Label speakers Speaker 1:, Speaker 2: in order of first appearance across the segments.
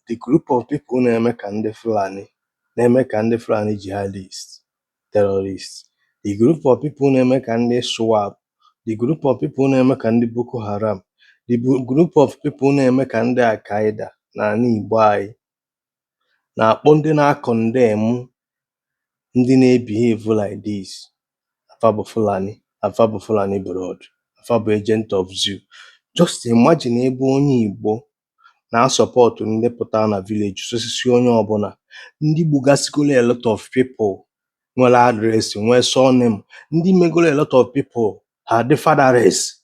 Speaker 1: the group of people na-eme ka ndị Fulani jihadist, terrorists, the group of people na-eme ka ndị swap, the group of people na-eme ka ndị Boko Haram, the group of people na-eme ka ndị Al-Qaeda na igbo anyị na-akpọ ndị na-condemn ndị na-behave like this. Afa bụ Fulani blood, afa bụ agent of zoo. Just imagine ebe onye Igbo na-support ndị pụtara na village osisi onye ọbụla, ndị gbugasigolo a lot of people nwere adreesị nwee surname, ndị megolo a lot of people ha dị fatherless,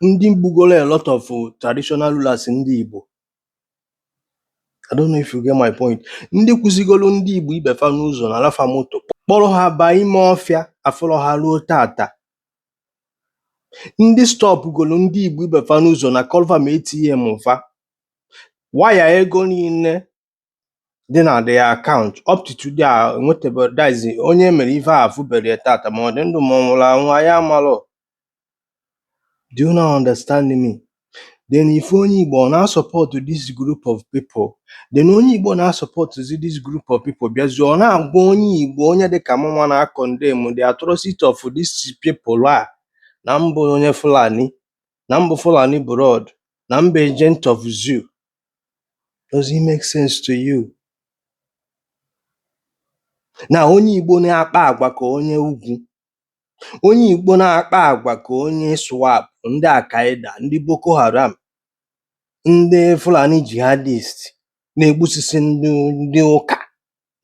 Speaker 1: ndị gbugolo a lot of traditional rulers ndị Igbo. I don't know if you get my point. Ndị kwụzigolo ndị Igbo ibefa n'ụzọ na alafa moto kpọrọ ha baa ime ọfịa afọrọ ha ruo tata. Ndị stọpụgolo ndị Igbo ibefa n'ụzọ na kọlva ma ATM fa waya ego niile dị na their account up to today a nwetebedize onye mere ife a afụbere tata ma ọ dị ndụ ma ọ nwụrụ anwụ anyị amalụ. Do you not understand me? Then if onye Igbo na-support this group of people, then onye Igbo na-support this group of people bịazi ọ na-agwa onye Igbo onye dịka mụnwa na-condemn the atrocity of these people a na mbụ onye Fulani, na mbụ Fulani blood, na mbụ agent of zoo. Does it make sense to you? Na onye Igbo na-akpa agwa ka onye ugwu, onye Igbo na-akpa agwa ka onye swap, ndị Al-Qaeda, ndị Boko Haram, ndị Fulani jihadist na-egbusisi ndị ụka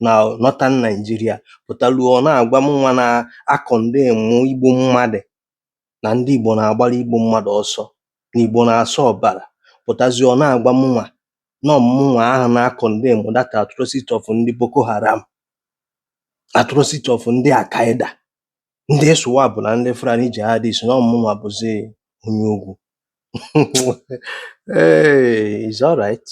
Speaker 1: na Northern Nigeria pụtaluo na-agwa mụnwa na-akọndemn igbu mmadụ na ndị Igbo na-agbara igbu mmadụ ọsọ na Igbo na-asọ ọbara, pụtazi ọ na-agwa mụnwa na ọmụnwa ahụ na-akọndemn that atrocity of ndị Boko Haram, atrocity of ndị Al-Qaeda, ndị swap na ndị Fulani jihadist na ọmụnwa bụzi onye ugwu. Hey, it's all right.